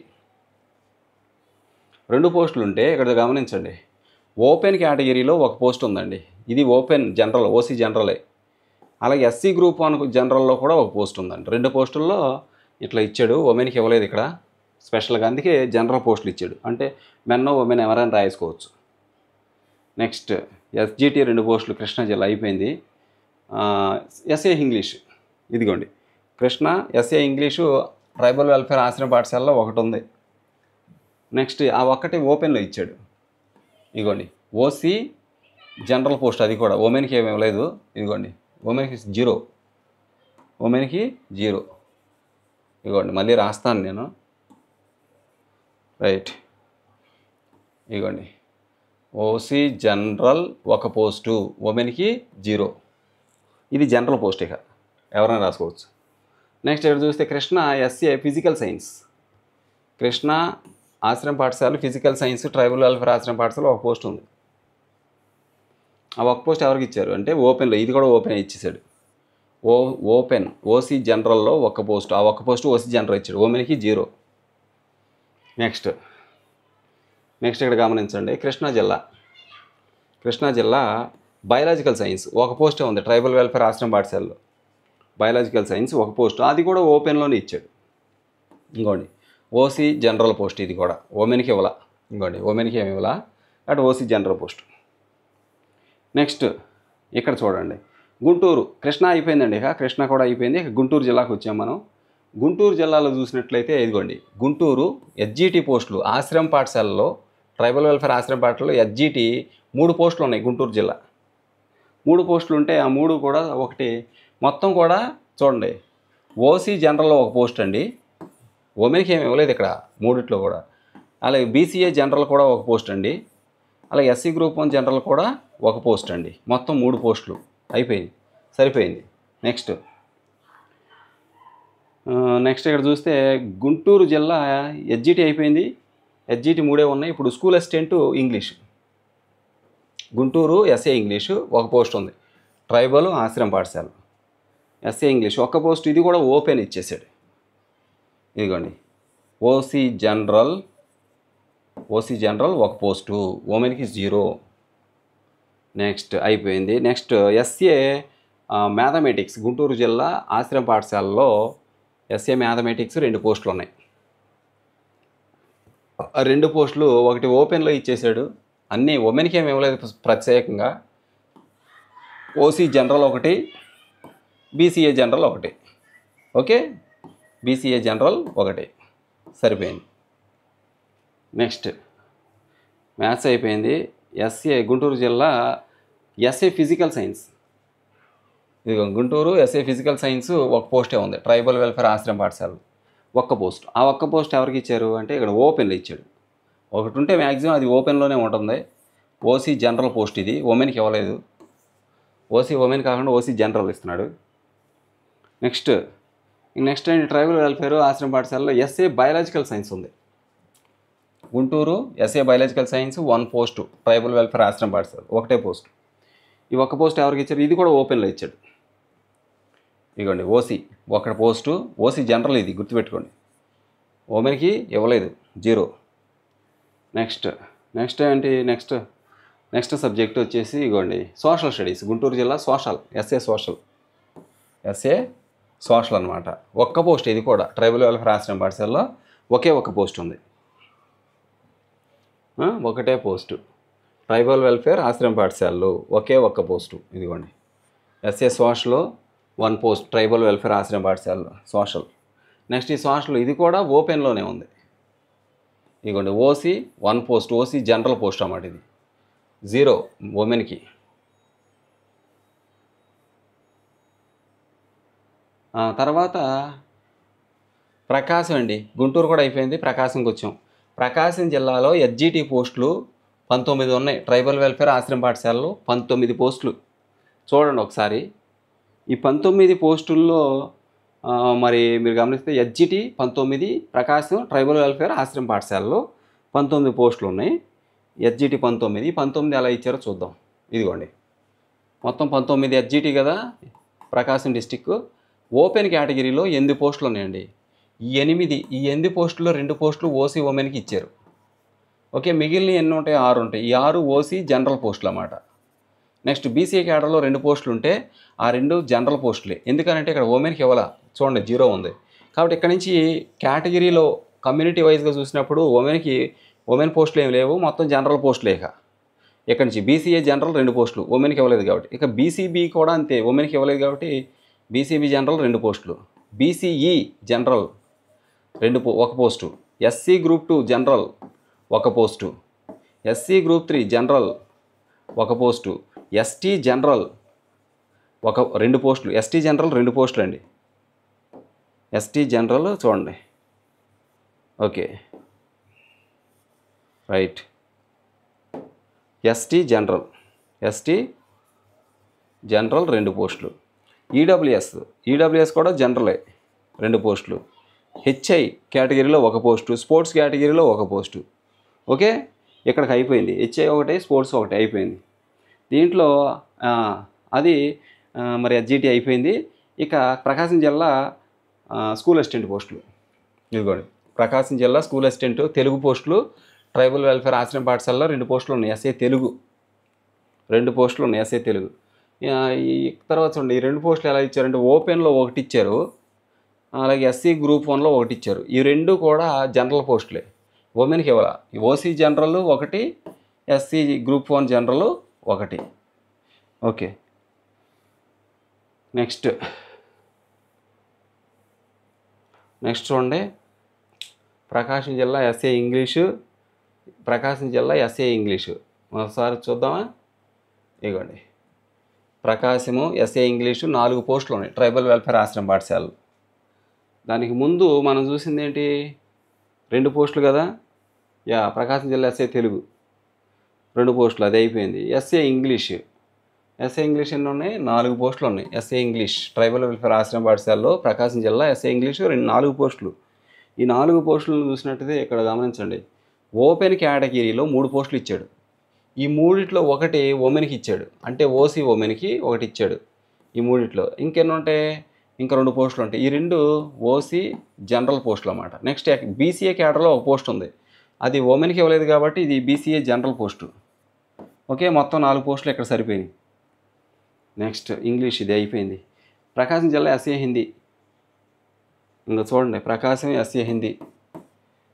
2 పోస్టులు ఉంటే ఇక్కడ గమనించండి, ఓపెన్ కేటగిరీలో ఒక పోస్ట్ ఉందండి. ఇది ఓపెన్ జనరల్, ఓసీ జనరలే. అలాగే ఎస్సీ గ్రూప్ 1 జనరల్లో కూడా ఒక పోస్ట్ ఉందండి. 2 పోస్టుల్లో ఇట్లా ఇచ్చాడు. ఉమెన్కి ఇవ్వలేదు ఇక్కడ స్పెషల్గా, అందుకే జనరల్ పోస్టులు ఇచ్చాడు. అంటే మెన్ ఉమెన్ ఎవరైనా రాసుకోవచ్చు. నెక్స్ట్ ఎస్జిటి 2 పోస్టులు కృష్ణా జిల్లా అయిపోయింది. ఎస్ఏ ఇంగ్లీష్, ఇదిగోండి Krishna SA English tribal welfare ఆశ్రమ పాఠశాలలో ఒకటి ఉంది. నెక్స్ట్ ఆ ఒక్కటి ఓపెన్లో ఇచ్చాడు. ఇదిగోండి ఓసీ జనరల్ పోస్ట్, అది కూడా ఉమెన్కి ఏమి ఇవ్వలేదు. ఇదిగోండి ఉమెన్కి 0, ఉమెన్కి 0. ఇదిగోండి మళ్ళీ రాస్తాను నేను, రైట్. ఇదిగోండి ఓసీ జనరల్ ఒక పోస్టు, ఉమెన్కి 0. ఇది జనరల్ పోస్ట్, ఇక ఎవరైనా రాసుకోవచ్చు. నెక్స్ట్ ఇక్కడ చూస్తే Krishna SA physical science. Krishna ఆశ్రమ పాఠశాల ఫిజికల్ సైన్స్ ట్రైబల్ వెల్ఫేర్ ఆశ్రమ పాఠశాల ఒక పోస్ట్ ఉంది. ఆ ఒక పోస్ట్ ఎవరికి ఇచ్చారు అంటే ఓపెన్లో, ఇది కూడా ఓపెన్ ఇచ్చేసాడు. ఓపెన్ ఓసీ జనరల్లో ఒక పోస్ట్, ఆ ఒక్క పోస్ట్ ఓసీ జనరల్ ఇచ్చాడు. ఉమెన్కి 0. నెక్స్ట్ ఇక్కడ గమనించండి, కృష్ణా జిల్లా బయాలజికల్ సైన్స్ ఒక పోస్టే ఉంది. ట్రైబల్ వెల్ఫేర్ ఆశ్రమ పాఠశాలలో బయాలజికల్ సైన్స్ ఒక పోస్ట్, అది కూడా ఓపెన్లోనే ఇచ్చాడు. ఇంకోండి ఓసీ జనరల్ పోస్ట్, ఇది కూడా ఉమెన్కి ఇవ్వాల. ఇంకోండి ఉమెన్కి ఏమి ఇవ్వాల, అటు ఓసీ జనరల్ పోస్ట్. నెక్స్ట్ ఇక్కడ చూడండి గుంటూరు, కృష్ణా అయిపోయిందండి. ఇక కృష్ణా కూడా అయిపోయింది. ఇక గుంటూరు జిల్లాకు వచ్చాం మనం. గుంటూరు జిల్లాలో చూసినట్లయితే ఇదిగోండి గుంటూరు ఎస్జిటి పోస్టులు ఆశ్రమ పాఠశాలలో, ట్రైబల్ వెల్ఫేర్ ఆశ్రమ పాఠశాలలో ఎస్జిటి 3 పోస్టులు ఉన్నాయి. గుంటూరు జిల్లా 3 పోస్టులు ఉంటే ఆ 3 కూడా ఒకటి మొత్తం కూడా చూడండి. ఓసీ జనరల్లో ఒక పోస్ట్ అండి, ఉమెన్కి ఏమి ఇవ్వలేదు ఇక్కడ 3 కూడా. అలాగే బీసీఏ జనరల్ కూడా ఒక పోస్ట్ అండి. అలాగే ఎస్సీ గ్రూప్ 1 జనరల్ కూడా ఒక పోస్ట్ అండి. మొత్తం 3 పోస్టులు అయిపోయింది, సరిపోయింది. నెక్స్ట్ ఇక్కడ చూస్తే గుంటూరు జిల్లా ఎస్జిటి అయిపోయింది. ఎస్జిటి 3 ఉన్నాయి. ఇప్పుడు school assistant English, Guntur SA English ఒక పోస్ట్ ఉంది. ట్రైబల్ ఆశ్రమ పాఠశాల ఎస్ఏ ఇంగ్లీష్ ఒక్క పోస్ట్, ఇది కూడా ఓపెన్ ఇచ్చేసాడు. ఇదిగోండి ఓసీ జనరల్ ఒక పోస్టు, ఉమెన్కి 0. నెక్స్ట్ అయిపోయింది. నెక్స్ట్ ఎస్ఏ మ్యాథమెటిక్స్ గుంటూరు జిల్లా ఆశ్రమ పాఠశాలలో ఎస్ఏ మ్యాథమెటిక్స్ 2 పోస్టులు ఉన్నాయి. 2 పోస్టులు ఒకటి ఓపెన్లో ఇచ్చేసాడు. అన్నీ ఉమెన్కి ఏమి ఇవ్వలేదు ప్రత్యేకంగా. ఓసీ జనరల్ ఒకటి, బీసీఏ జనరల్ ఒకటి. ఓకే, బీసీఏ జనరల్ ఒకటి, సరిపోయింది. నెక్స్ట్ మ్యాథ్స్ అయిపోయింది. ఎస్ఏ గుంటూరు జిల్లా ఎస్ఏ ఫిజికల్ సైన్స్, ఇదిగో గుంటూరు ఎస్ఏ ఫిజికల్ సైన్స్ ఒక పోస్టే ఉంది. ట్రైబల్ వెల్ఫేర్ ఆశ్రమ పాఠశాల ఒక్క పోస్ట్. ఆ ఒక్క పోస్ట్ ఎవరికి ఇచ్చారు అంటే ఇక్కడ ఓపెన్లో ఇచ్చాడు. ఒకటి ఉంటే మ్యాక్సిమం అది ఓపెన్లోనే ఉంటుంది. ఓసీ జనరల్ పోస్ట్ ఇది, ఉమెన్కి ఇవ్వలేదు. ఓసీ ఉమెన్ కాకుండా ఓసీ జనరల్ ఇస్తున్నాడు. నెక్స్ట్ ఏంటి, ట్రైబల్ వెల్ఫేర్ ఆశ్రమ పాఠశాలలో ఎస్ఏ బయాలజికల్ సైన్స్ ఉంది. Guntur SA biological science 1 post tribal welfare ఆశ్రమ పాఠశాల, ఒకటే పోస్ట్. ఈ ఒక్క పోస్ట్ ఎవరికి ఇచ్చారు? ఇది కూడా ఓపెన్లో ఇచ్చాడు. ఇదిగోండి ఓసీ ఒక పోస్టు, ఓసీ జనరల్ ఇది గుర్తుపెట్టుకోండి. ఉమెన్కి ఇవ్వలేదు, 0. నెక్స్ట్ ఏంటి, నెక్స్ట్ సబ్జెక్ట్ వచ్చేసి ఇగోండి సోషల్ స్టడీస్, గుంటూరు జిల్లా సోషల్, ఎస్ఏ సోషల్ అనమాట. ఒక్క పోస్ట్, ఇది కూడా ట్రైబల్ వెల్ఫేర్ ఆశ్రమ పాఠశాలలో ఒకే ఒక పోస్ట్ ఉంది. ఒకటే పోస్టు ట్రైబల్ వెల్ఫేర్ ఆశ్రమ పాఠశాలలో ఒకే ఒక్క పోస్టు. ఇదిగోండి ఎస్ఏ సోషల్లో 1 పోస్ట్ ట్రైబల్ వెల్ఫేర్ ఆశ్రమ పాఠశాలలో సోషల్. నెక్స్ట్ ఈ సోషల్ ఇది కూడా ఓపెన్లోనే ఉంది. ఇదిగోండి OC 1 post, OC general post అన్నమాట. ఇది 0 ఉమెన్కి. తర్వాత ప్రకాశం అండి, గుంటూరు కూడా అయిపోయింది, ప్రకాశంకి వచ్చాం. ప్రకాశం జిల్లాలో ఎస్జిటి పోస్టులు 19 ఉన్నాయి. ట్రైబల్ వెల్ఫేర్ ఆశ్రమ పాఠశాలలో 19 పోస్టులు. చూడండి ఒకసారి ఈ 19 పోస్టుల్లో మరి మీరు గమనిస్తే ఎస్జిటి 19, ప్రకాశం ట్రైబల్ వెల్ఫేర్ ఆశ్రమ పాఠశాలలో 19 పోస్టులు ఉన్నాయి. ఎస్జిటి 19 ఎలా ఇచ్చారో చూద్దాం. ఇదిగోండి మొత్తం 19 ఎస్జిటి కదా ప్రకాశం డిస్టిక్. ఓపెన్ కేటగిరీలో 8 పోస్టులు ఉన్నాయండి. ఈ 8 పోస్టుల్లో 2 పోస్టులు ఓసీ ఉమెన్కి ఇచ్చారు. ఓకే, మిగిలిన ఎన్ని ఉంటాయి? 6 ఉంటాయి. ఈ 6 ఓసీ జనరల్ పోస్టులు అన్నమాట. నెక్స్ట్ బీసీ కేటర్లో 2 పోస్టులు ఉంటే ఆ 2 జనరల్ పోస్టులే. ఎందుకంటే ఇక్కడ ఉమెన్కి ఇవ్వాల, చూడండి 0 ఉంది. కాబట్టి ఇక్కడ నుంచి కేటగిరీలో కమ్యూనిటీ వైజ్గా చూసినప్పుడు ఉమెన్ పోస్టులు ఏమి లేవు, మొత్తం జనరల్ పోస్టులే. ఇక్కడ నుంచి బీసీఏ జనరల్ 2 పోస్టులు, ఉమెన్కి ఇవ్వలేదు కాబట్టి. ఇక బీసీబీ కూడా అంతే, ఉమెన్కి ఇవ్వలేదు కాబట్టి బీసీబీ జనరల్ 2 పోస్టులు, BCE general 1 post, SC group 2 general 1 post, SC group 3 general 1 post, ST general 2 పోస్టులు. ఎస్టీ జనరల్ 2 పోస్టులు అండి. ఎస్టీ జనరల్ చూడండి. ఓకే రైట్, ఎస్టీ జనరల్ 2 పోస్టులు. ఈడబ్ల్యూఎస్ కూడా జనరలే 2 పోస్టులు. హెచ్ఐ కేటగిరీలో 1 పోస్టు, స్పోర్ట్స్ కేటగిరీలో 1 పోస్టు. ఓకే, ఇక్కడికి అయిపోయింది. హెచ్ఐ ఒకటి, స్పోర్ట్స్ ఒకటి అయిపోయింది. దీంట్లో అది మరి ఎస్జిటి అయిపోయింది. ఇక ప్రకాశం జిల్లా స్కూల్ అసిస్టెంట్ పోస్టులు. ఇదిగోండి ప్రకాశం జిల్లా స్కూల్ అసిస్టెంట్ తెలుగు పోస్టులు ట్రైబల్ వెల్ఫేర్ ఆశ్రమ పాఠశాలలో 2 పోస్టులు ఉన్నాయి. ఎస్ఏ తెలుగు 2 పోస్టులు ఉన్నాయి. ఎస్ఏ తెలుగు. ఈ తర్వాత చూడండి ఈ 2 పోస్టులు ఎలా ఇచ్చారంటే ఓపెన్లో 1 ఇచ్చారు, అలాగే ఎస్సీ గ్రూప్ 1లో 1 ఇచ్చారు. ఈ 2 కూడా జనరల్ పోస్టులే, ఉమెన్కి ఇవ్వాల. OC general 1, SC group 1 general 1. Okay, next చూడండి ప్రకాశం జిల్లా ఎస్ఏ ఇంగ్లీషు. ఒకసారి చూద్దామా? ఇగోండి ప్రకాశము ఎస్ఏ ఇంగ్లీషు 4 పోస్టులు ఉన్నాయి ట్రైబల్ వెల్ఫేర్ ఆశ్రమ పాఠశాలలు. దానికి ముందు మనం చూసింది ఏంటి? 2 పోస్టులు కదా. ప్రకాశం జిల్లా ఎస్ఏ తెలుగు 2 పోస్టులు, అది అయిపోయింది. ఎస్ఏ ఇంగ్లీష్ ఎన్ని ఉన్నాయి? 4 పోస్టులు ఉన్నాయి. ఎస్ఏ ఇంగ్లీష్ ట్రైబల్ వెల్ఫేర్ ఆశ్రమ పాఠశాలలో ప్రకాశం జిల్లా ఎస్ఏ ఇంగ్లీషు 4 పోస్టులు. ఈ 4 పోస్టులను చూసినట్టయితే ఇక్కడ గమనించండి, ఓపెన్ కేటగిరీలో 3 పోస్టులు ఇచ్చాడు. ఈ 3ట్లో 1 ఉమెన్కి ఇచ్చాడు, అంటే ఓసీ ఉమెన్కి 1 ఇచ్చాడు. ఈ 3ట్లో ఇంకెన్ని ఉంటాయి? ఇంకా 2 పోస్టులు ఉంటాయి. ఈ 2 ఓసీ జనరల్ పోస్టులు అన్నమాట. నెక్స్ట్ బీసీఏ కేటర్లో 1 పోస్ట్ ఉంది, అది ఉమెన్కి ఇవ్వలేదు కాబట్టి ఇది బీసీఏ జనరల్ పోస్టు. ఓకే, మొత్తం 4 పోస్టులు ఇక్కడ సరిపోయినాయి. నెక్స్ట్ ఇంగ్లీష్ ఇది అయిపోయింది. ప్రకాశం జిల్లా ఎస్ఏ హిందీ. ఇంకా చూడండి ప్రకాశం ఎస్ఏ హిందీ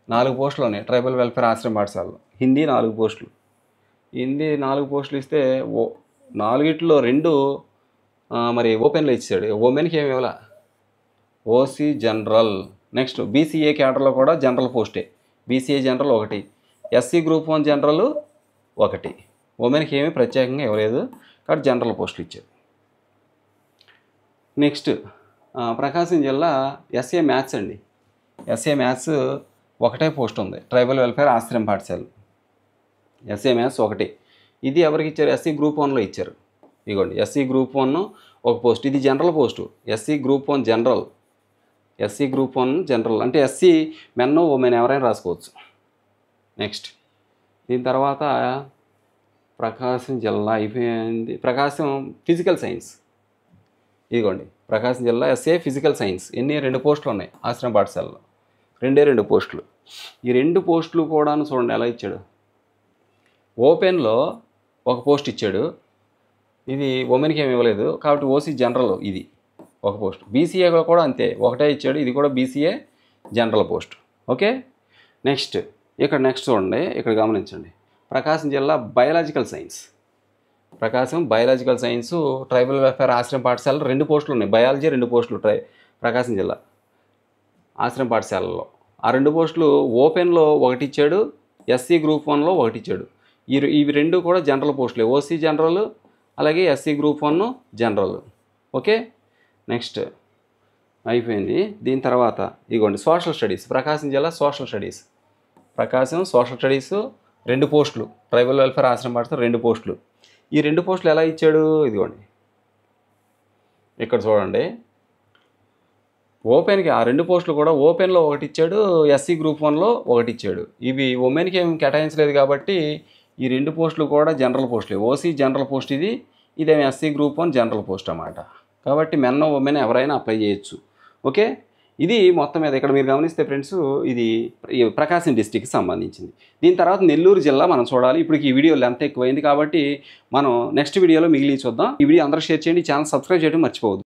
4 పోస్టులు ఉన్నాయి ట్రైబల్ వెల్ఫేర్ ఆశ్రమ పాఠశాలలో. హిందీ 4 పోస్టులు. హిందీ 4 పోస్టులు ఇస్తే 4ట్లో 2 మరి ఓపెన్లో ఇచ్చాడు, ఉమెన్కి ఏమి ఇవ్వాల, ఓసీ జనరల్. నెక్స్ట్ బీసీఏ కేటర్లో కూడా జనరల్ పోస్టే, BCA general 1, SC group 1 general 1. ఉమెన్కి ఏమీ ప్రత్యేకంగా ఇవ్వలేదు కాబట్టి జనరల్ పోస్టులు ఇచ్చారు. నెక్స్ట్ ప్రకాశం జిల్లా ఎస్ఏ మ్యాథ్స్ అండి. ఎస్ఏ మ్యాథ్స్ ఒకటే పోస్ట్ ఉంది, ట్రైబల్ వెల్ఫేర్ ఆశ్రమ పాఠశాల ఎస్ఏఎంఎస్ ఒకటి. ఇది ఎవరికి ఇచ్చారు? ఎస్సీ గ్రూప్ 1లో ఇచ్చారు. ఇదిగోండి ఎస్సీ గ్రూప్ 1 ఒక పోస్ట్, ఇది general post. SC group 1 general, SC group 1 general అంటే ఎస్సీ మెన్ ఉమెన్ ఎవరైనా రాసుకోవచ్చు. నెక్స్ట్ దీని తర్వాత ప్రకాశం జిల్లా అయిపోయింది. ప్రకాశం ఫిజికల్ సైన్స్, ఇదిగోండి ప్రకాశం జిల్లా ఎస్ఏ ఫిజికల్ సైన్స్. ఎన్ని? 2 పోస్టులు ఉన్నాయి ఆశ్రమ పాఠశాలలో, 2 పోస్టులు. ఈ 2 పోస్టులు కూడా చూడండి ఎలా ఇచ్చాడు. ఓపెన్లో ఒక పోస్ట్ ఇచ్చాడు, ఇది ఉమెన్కి ఏమి ఇవ్వలేదు కాబట్టి ఓసీ జనరల్ ఇది ఒక పోస్ట్. బీసీఏలో కూడా అంతే, ఒకటే ఇచ్చాడు, ఇది కూడా BCA general post. Okay. Next next చూడండి, ఇక్కడ గమనించండి. ప్రకాశం జిల్లా బయాలజికల్ సైన్స్, ప్రకాశం బయాలజికల్ సైన్సు ట్రైబల్ వెల్ఫేర్ ఆశ్రమ పాఠశాలలో 2 పోస్టులు ఉన్నాయి. బయాలజీ 2 పోస్టులు ప్రకాశం జిల్లా ఆశ్రమ పాఠశాలలో. ఆ 2 పోస్టులు ఓపెన్లో ఒకటి ఇచ్చాడు, ఎస్సీ గ్రూప్ 1లో ఒకటి ఇచ్చాడు. ఇవి 2 కూడా జనరల్ పోస్టులే, ఓసీ జనరల్ అలాగే SC group 1 general. Okay. Next అయిపోయింది. దీని తర్వాత ఇదిగోండి సోషల్ స్టడీస్, ప్రకాశం జిల్లా సోషల్ స్టడీస్, ప్రకాశం సోషల్ స్టడీస్ 2 పోస్టులు, ట్రైబల్ వెల్ఫేర్ ఆశ్రమ పాఠశాల 2 పోస్టులు. ఈ 2 పోస్టులు ఎలా ఇచ్చాడు? ఇదిగోండి ఇక్కడ చూడండి. ఓపెన్కి ఆ 2 పోస్టులు కూడా ఓపెన్లో ఒకటి ఇచ్చాడు, ఎస్సీ గ్రూప్ 1లో ఒకటి ఇచ్చాడు. ఇవి ఉమెన్కి ఏమి కేటాయించలేదు కాబట్టి ఈ 2 పోస్టులు కూడా జనరల్ పోస్టులే. ఓసీ జనరల్ పోస్ట్ ఇది, ఇదేమి ఎస్సీ గ్రూప్ 1 జనరల్ పోస్ట్ అన్నమాట. కాబట్టి మెన్ ఉమెన్ ఎవరైనా అప్లై చేయొచ్చు. ఓకే. ఇది మొత్తం మీద ఇక్కడ మీరు గమనిస్తే ఫ్రెండ్స్, ఇది ప్రకాశం డిస్టిక్కి సంబంధించింది. దీని తర్వాత నెల్లూరు జిల్లా మనం చూడాలి. ఇప్పుడు ఈ వీడియో లెంత్ ఎక్కువైంది కాబట్టి మనం నెక్స్ట్ వీడియోలో మిగిలి చూద్దాం. ఈ వీడియో అందరూ షేర్ చేయండి, ఛానల్ సబ్స్క్రైబ్ చేయడం మర్చిపోవద్దు.